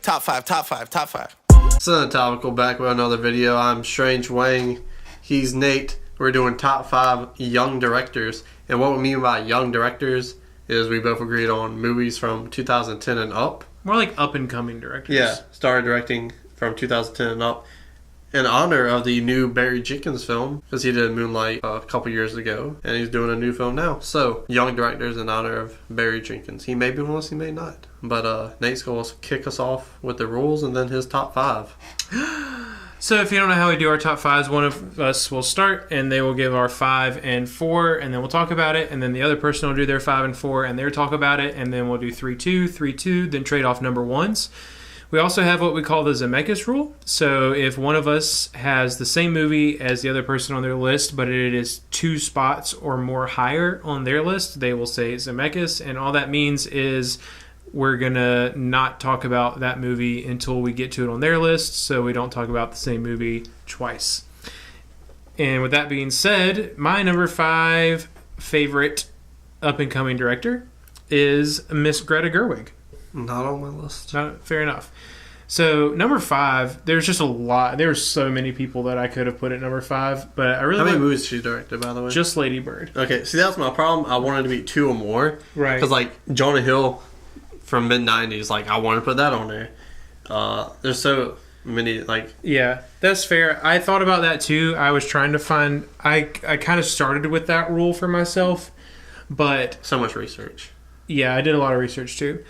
Top five, top five, top five. Topical back with another video. I'm Strange Wang. He's Nate. We're doing top 5 young directors. And what we mean by young directors is we both agreed on movies from 2010 and up. More like up-and-coming directors. Yeah, started directing from 2010 and up. In honor of the new Barry Jenkins film, because he did Moonlight a couple years ago, and he's doing a new film now. So, young directors in honor of Barry Jenkins. He may be on this, he may not. But Nate's going to kick us off with the rules and then his top 5. So if you don't know how we do our top 5s, one of us will start, and they will give our 5 and 4, and then we'll talk about it, and then the other person will do their 5 and 4, and they'll talk about it, and then we'll do 3-2, 3-2, then trade off number 1s. We also have what we call the Zemeckis rule. So if one of us has the same movie as the other person on their list, but it is 2 spots or more higher on their list, they will say Zemeckis. And all that means is we're going to not talk about that movie until we get to it on their list, so we don't talk about the same movie twice. And with that being said, my number 5 favorite up-and-coming director is Miss Greta Gerwig. Not on my list. Fair enough. So number 5, there's just a lot. There were so many people that I could have put at number 5, but I really. How many movies she directed, by the way? Just Lady Bird. Okay, see, that's my problem. I wanted to be 2 or more, right? Because like Jonah Hill from mid '90s, like I want to put that on there. There's so many, like. Yeah, that's fair. I thought about that too. I was trying to find. I kind of started with that rule for myself, but So much research. Yeah, I did a lot of research too.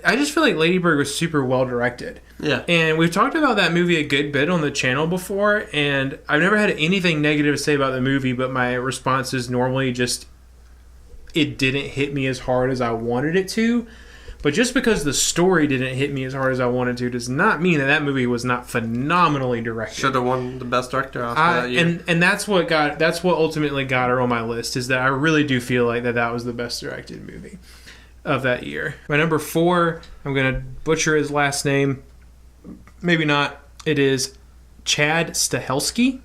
I just feel like Lady Bird was super well directed. Yeah. And we've talked about that movie a good bit on the channel before, and I've never had anything negative to say about the movie, but my response is normally just it didn't hit me as hard as I wanted it to. But just because the story didn't hit me as hard as I wanted to does not mean that movie was not phenomenally directed. Should have won the best director Oscar that year. And that's what ultimately got her on my list, is that I really do feel like that was the best directed movie of that year. My number 4, I'm going to butcher his last name. Maybe not. It is Chad Stachowski.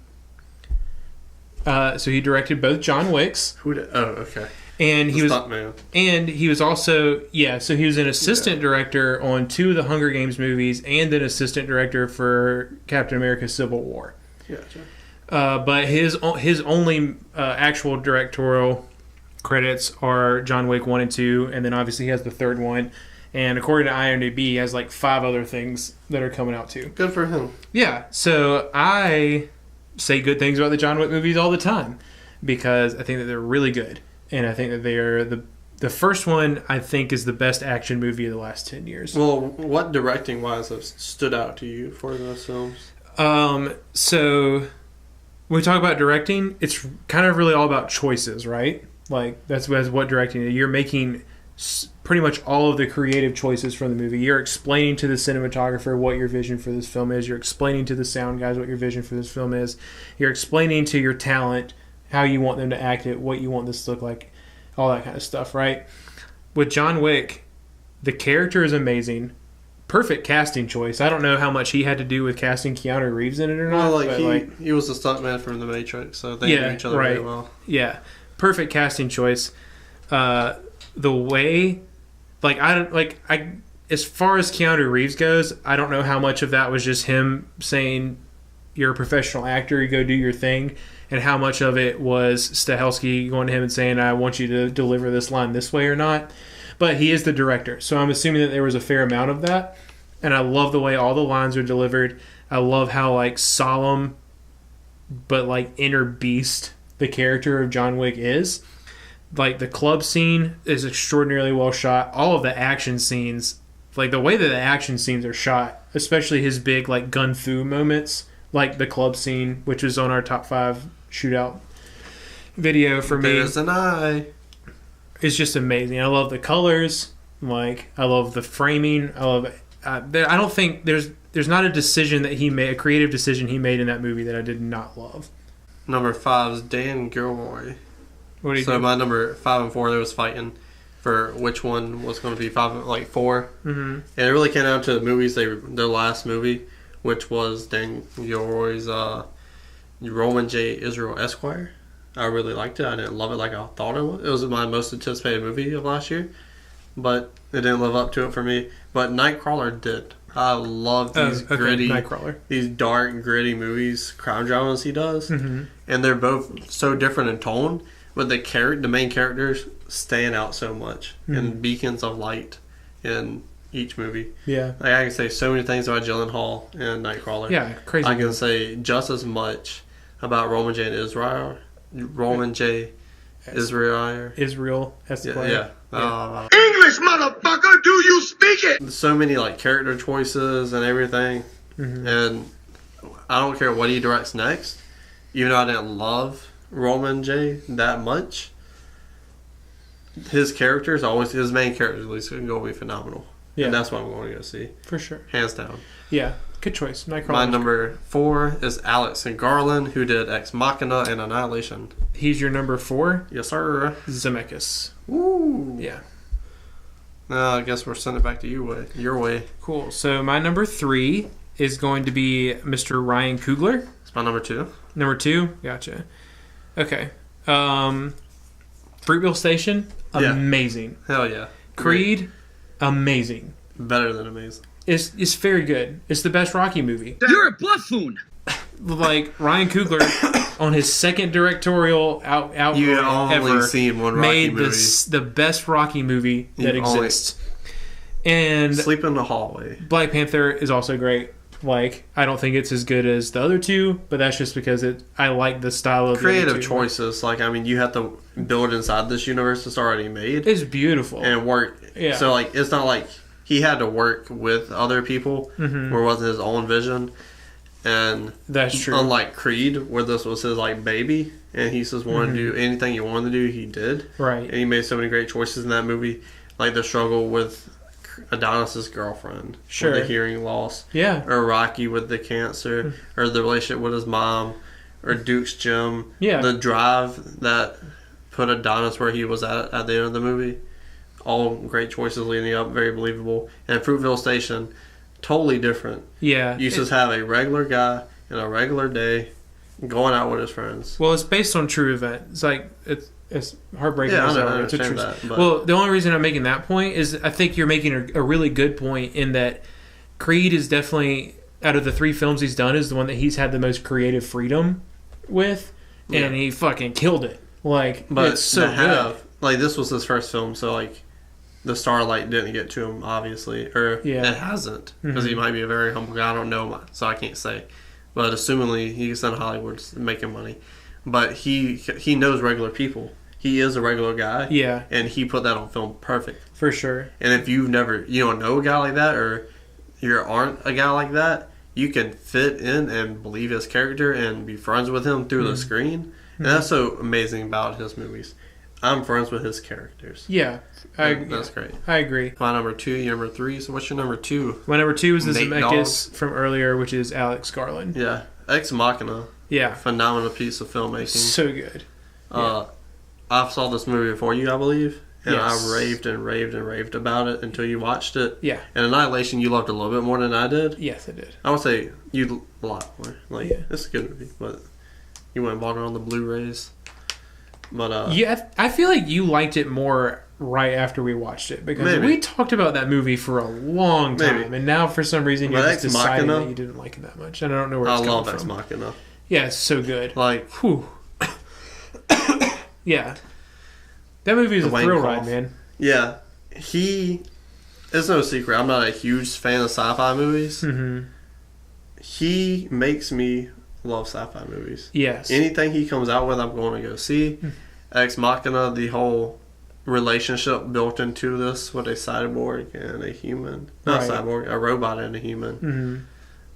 So he directed both John Wicks. Who did? Oh, okay. And he was also, so he was an assistant director on 2 of the Hunger Games movies and an assistant director for Captain America Civil War. Gotcha. But his only actual directorial credits are John Wick 1 and 2, and then obviously he has the 3rd one. And according to IMDb, he has like 5 other things that are coming out too. Good for him. Yeah, so I say good things about the John Wick movies all the time because I think that they're really good. And I think that they are the first one, I think, is the best action movie of the last 10 years. Well, what directing-wise has stood out to you for those films? So when we talk about directing, it's kind of really all about choices, right? Like, that's what directing is. You're making pretty much all of the creative choices from the movie. You're explaining to the cinematographer what your vision for this film is. You're explaining to the sound guys what your vision for this film is. You're explaining to your talent how you want them to act it, what you want this to look like, all that kind of stuff, right? With John Wick, the character is amazing. Perfect casting choice. I don't know how much he had to do with casting Keanu Reeves in it or not. Well, he was a stuntman from The Matrix, so they knew each other very well. Yeah, perfect casting choice. The way, as far as Keanu Reeves goes, I don't know how much of that was just him saying, "You're a professional actor, you go do your thing," and how much of it was Stachowski going to him and saying, "I want you to deliver this line this way," or not. But he is the director, so I'm assuming that there was a fair amount of that. And I love the way all the lines are delivered. I love how solemn but inner beast the character of John Wick is. The club scene is extraordinarily well shot. All of the action scenes, the way that the action scenes are shot, especially his big gun fu moments, like the club scene, which was on our top 5 shootout video for me. There's an eye. It's just amazing. I love the colors. I love the framing. I love. I don't think there's not a decision that he made, a creative decision he made in that movie that I did not love. Number 5 is Dan Gilroy. What do you So think? my number 5 and 4, there was fighting for which one was going to be 4. Mm-hmm. And it really came down to the movies. Their last movie, which was Dan Gilroy's Roman J. Israel Esquire. I really liked it. I didn't love it like I thought it was. It was my most anticipated movie of last year, but it didn't live up to it for me. But Nightcrawler did. I love these gritty, Nightcrawler. these dark, gritty movies, crime dramas he does, and they're both so different in tone. But the main characters stand out so much, and beacons of light in each movie. Yeah, like I can say so many things about Gyllenhaal and Nightcrawler. Yeah, crazy. I can say just as much about Roman J. Israel. Israel Esquire. Yeah. English, motherfucker, do you speak it? So many like character choices and everything, and I don't care what he directs next. Even though I didn't love Roman J that much, his main characters at least going to be phenomenal. Yeah, and that's what I'm going to go see for sure, hands down. Yeah, good choice. Nightcrawler. My number 4 is Alex and Garland, who did Ex Machina and Annihilation. He's your number 4? Yes, sir. Zemeckis. Ooh. Yeah. I guess we're sending it back to your way. Cool. So my number 3 is going to be Mr. Ryan Coogler. It's my number 2. Number 2? Gotcha. Okay. Fruitvale Station, amazing. Hell yeah. Creed, amazing. Better than amazing. It's very good. It's the best Rocky movie. You're a buffoon. Like Ryan Coogler on his second directorial out you only ever seen one Rocky made movie. the best Rocky movie that exists. And Sleep in the Hallway. Black Panther is also great. Like, I don't think it's as good as the other two, but that's just because I like the style of creative the other two. choices. Like, I mean, you have to build inside this universe that's already made. It's beautiful. And work. Yeah. So, like, it's not like he had to work with other people where it wasn't his own vision. And that's true. Unlike Creed, where this was his, like, baby, and he just wanted to do anything he wanted to do, he did. Right. And he made so many great choices in that movie. Like, the struggle with Adonis's girlfriend, with the hearing loss, or Rocky with the cancer, or the relationship with his mom, or Duke's gym, the drive that put Adonis where he was at the end of the movie. All great choices leading up, very believable. And Fruitvale Station, totally different. Yeah, you just have a regular guy in a regular day going out with his friends. Well, it's based on true events. It's like it's heartbreaking. Yeah, I it's a true. that. Well, the only reason I'm making that point is I think you're making a really good point in that Creed is definitely, out of the 3 films he's done, is the one that he's had the most creative freedom with, and he fucking killed it. Like, but it's so good. Like, this was his first film, so like the starlight didn't get to him, obviously, or it hasn't, because he might be a very humble guy. I don't know, so I can't say. But assumingly he's in Hollywood making money, but he knows regular people. He is a regular guy. Yeah. And he put that on film perfect. For sure. And if you don't know a guy like that, or you aren't a guy like that, you can fit in and believe his character and be friends with him through the screen. And that's so amazing about his movies. I'm friends with his characters. Yeah. That's great. I agree. My number 2, your number 3. So what's your number 2? My number 2 is the Zemeckis from earlier, which is Alex Garland. Yeah. Ex Machina. Yeah. Phenomenal piece of filmmaking. So good. I saw this movie before you, I believe. And I raved and raved and raved about it until you watched it. Yeah. And Annihilation, you loved a little bit more than I did. Yes, I did. I would say you a lot more. Like, it's a good movie, but you went and bought it on the Blu-rays. But I feel like you liked it more right after we watched it, because we talked about that movie for a long time, and now for some reason you're just deciding that you didn't like it that much. And I don't know where it's coming from. I love Ex Machina. Yeah, it's so good. Like, whew. Yeah. That movie is a thrill ride, man. Yeah. It's no secret, I'm not a huge fan of sci-fi movies. He makes me love sci-fi movies. Yes. Anything he comes out with, I'm going to go see. Ex Machina, the whole relationship built into this with a cyborg and a human. Not cyborg, a robot and a human.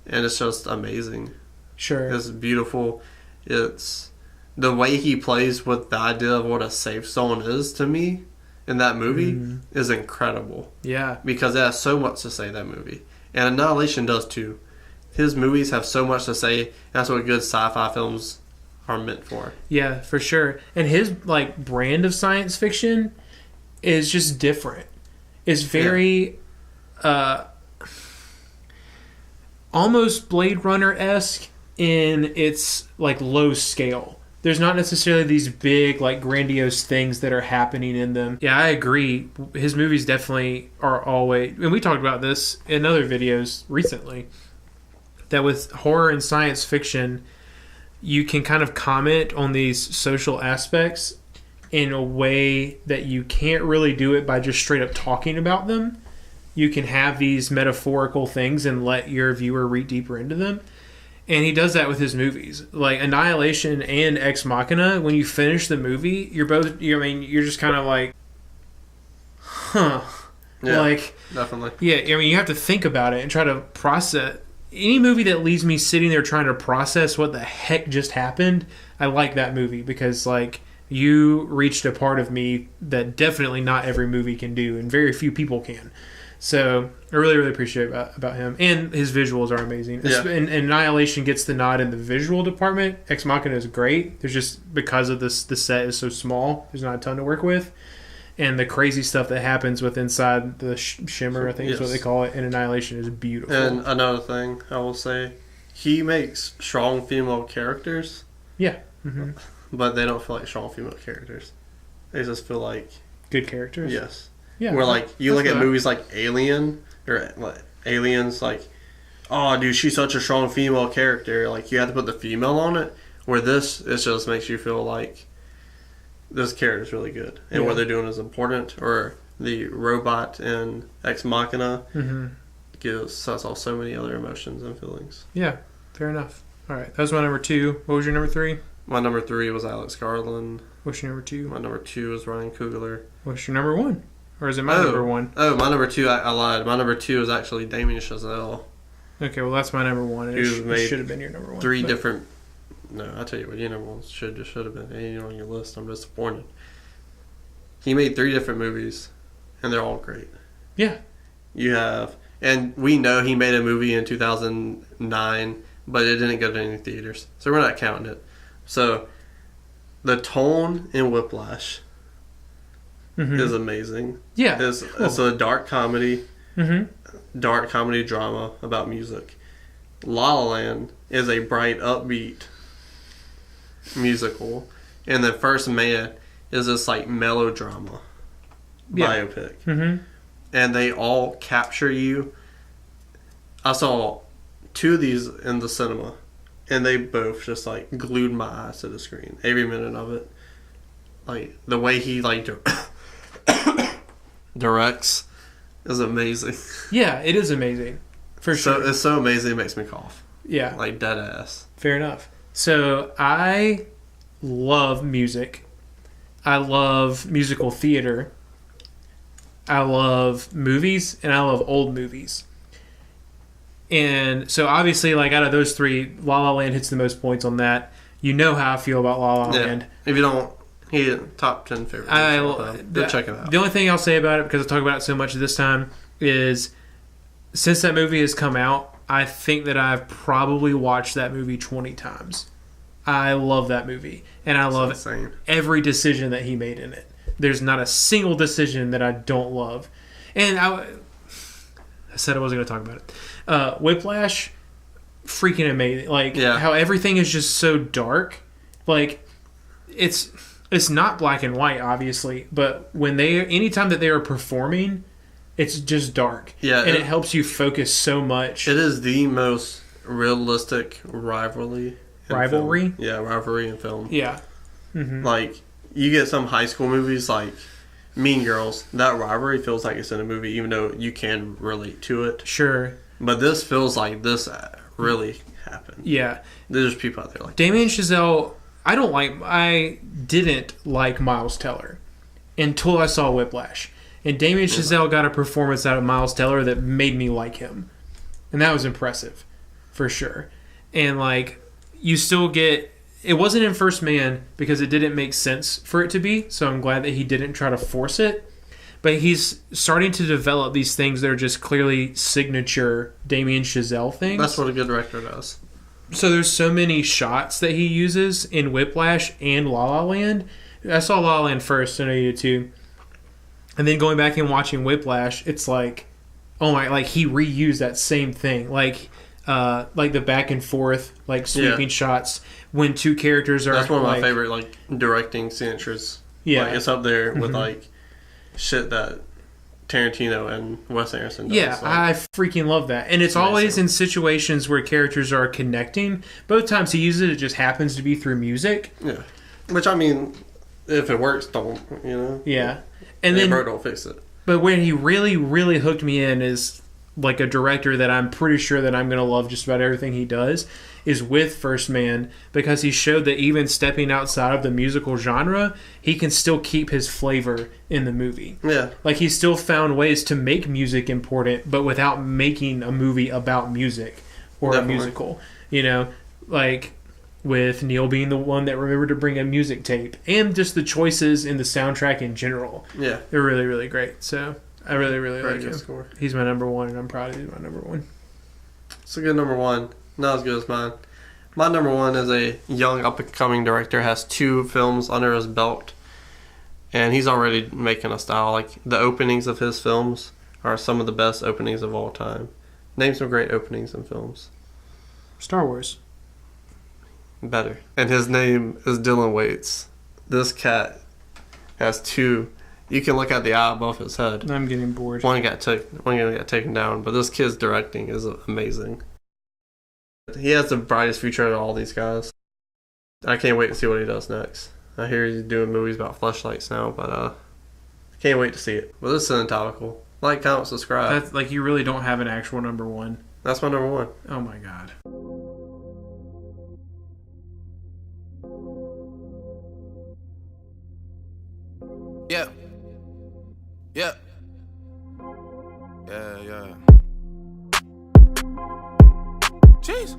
And it's just amazing. Sure. It's beautiful. It's the way he plays with the idea of what a safe zone is to me in that movie is incredible. Yeah. Because it has so much to say, that movie. And Annihilation does too. His movies have so much to say. That's what good sci-fi films are meant for. Yeah, for sure. And his brand of science fiction is just different. It's very almost Blade Runner-esque in its low scale. There's not necessarily these big, like, grandiose things that are happening in them. Yeah, I agree. His movies definitely are always... And we talked about this in other videos recently. That with horror and science fiction, you can kind of comment on these social aspects in a way that you can't really do it by just straight up talking about them. You can have these metaphorical things and let your viewer read deeper into them. And he does that with his movies. Like Annihilation and Ex Machina, when you finish the movie, you're just kind of like, huh. Yeah, like, definitely. Yeah, I mean, you have to think about it and try to process. Any movie that leaves me sitting there trying to process what the heck just happened, I like that movie because, like, you reached a part of me that definitely not every movie can do, and very few people can. So I really, really appreciate about him. And his visuals are amazing. Yeah. And Annihilation gets the nod in the visual department. Ex Machina is great. There's just, because of this, the set is so small, there's not a ton to work with. And the crazy stuff that happens with inside the shimmer, I think is what they call it, in Annihilation is beautiful. And another thing I will say, he makes strong female characters. Yeah. Mm-hmm. But they don't feel like strong female characters. They just feel like... good characters? Yes. Yeah, where like you look at movies like Alien or like Aliens, like, oh dude, she's such a strong female character. Like you have to put the female on it. Where this, it just makes you feel like this character's really good and what they're doing is important. Or the robot in Ex Machina sets off so many other emotions and feelings. Yeah, fair enough. All right, that was my number 2. What was your number 3? My number 3 was Alex Garland. What's your number 2? My number 2 was Ryan Coogler. What's your number 1? Or is it my number 1? Oh, my number 2, I lied. My number 2 is actually Damien Chazelle. Okay, well, that's my number 1. It should have been your number 1. Three different... No, I tell you what, your number 1 should have been. Ain't on your list. I'm disappointed. He made 3 different movies, and they're all great. Yeah. You have... And we know he made a movie in 2009, but it didn't go to any theaters. So we're not counting it. So, the tone in Whiplash... is amazing. Yeah. It's a dark comedy. Dark comedy drama about music. La La Land is a bright, upbeat musical. And then First Man is this like melodrama biopic. And they all capture you. I saw 2 of these in the cinema. And they both just like glued my eyes to the screen. Every minute of it. Like the way he like directs is amazing. Yeah, it is amazing. For sure. So it's so amazing it makes me cough. Yeah. Like dead ass. Fair enough. So I love music. I love musical theater. I love movies, and I love old movies. And so obviously, like, out of those 3, La La Land hits the most points on that. You know how I feel about La La Land. If you don't, he top 10 favorites. Go check it out. The only thing I'll say about it, because I talk about it so much this time, is since that movie has come out, I think that I've probably watched that movie 20 times. I love that movie. And I love every decision that he made in it. There's not a single decision that I don't love. And I said I wasn't going to talk about it. Whiplash, freaking amazing. Like, how everything is just so dark. Like, it's not black and white, obviously, but anytime that they are performing, it's just dark. Yeah. And it helps you focus so much. It is the most realistic rivalry. Rivalry? Yeah, rivalry in film. Yeah. Like, you get some high school movies like Mean Girls. That rivalry feels like it's in a movie, even though you can relate to it. Sure. But this feels like this really happened. Yeah. There's people out there like Damien Chazelle, I didn't like Miles Teller until I saw Whiplash. And Damien Chazelle got a performance out of Miles Teller that made me like him. And that was impressive, for sure. And, like, you still get... It wasn't in First Man because it didn't make sense for it to be, so I'm glad that he didn't try to force it. But he's starting to develop these things that are just clearly signature Damien Chazelle things. That's what a good director does. So there's so many shots that he uses in Whiplash and La La Land. I saw La La Land first, I know you did too. And then going back and watching Whiplash, it's like, oh my, like he reused that same thing. Like like the back and forth, like sweeping shots when two characters are. That's one of my favorite like directing signatures. Yeah, like, it's up there with like shit that Tarantino and Wes Anderson does. Yeah, so. I freaking love that. And it's always in situations where characters are connecting. Both times he uses it just happens to be through music. Yeah. Which, I mean, if it works, don't, you know? Yeah. And then, don't fix it. But when he really, really hooked me in is like a director that I'm pretty sure that I'm going to love just about everything he does is with First Man, because he showed that even stepping outside of the musical genre, he can still keep his flavor in the movie. Yeah. Like he still found ways to make music important, but without making a movie about music or Definitely. a musical. You know, like with Neil being the one that remembered to bring a music tape, and just the choices in the soundtrack in general. Yeah. They're really, really great. So I really, really Very like good him. score. He's my number one, and I'm proud he's my number one. It's a good number one. Not as good as mine. My number one is a young up-and-coming director, has 2 films under his belt, and he's already making a style. Like, the openings of his films are some of the best openings of all time. Name some great openings in films. Star Wars. Better. And his name is Dylan Waits. This cat has 2. You can look at the eye above his head. I'm getting bored. One got taken down, but this kid's directing is amazing. He has the brightest future of all these guys. I can't wait to see what he does next. I hear he's doing movies about fleshlights now, but can't wait to see it. Well, this is Anatomical. Like, comment, subscribe. That's like you really don't have an actual number one. That's my number one. Oh my god. Yeah. Yeah. Yeah, yeah. Jeez.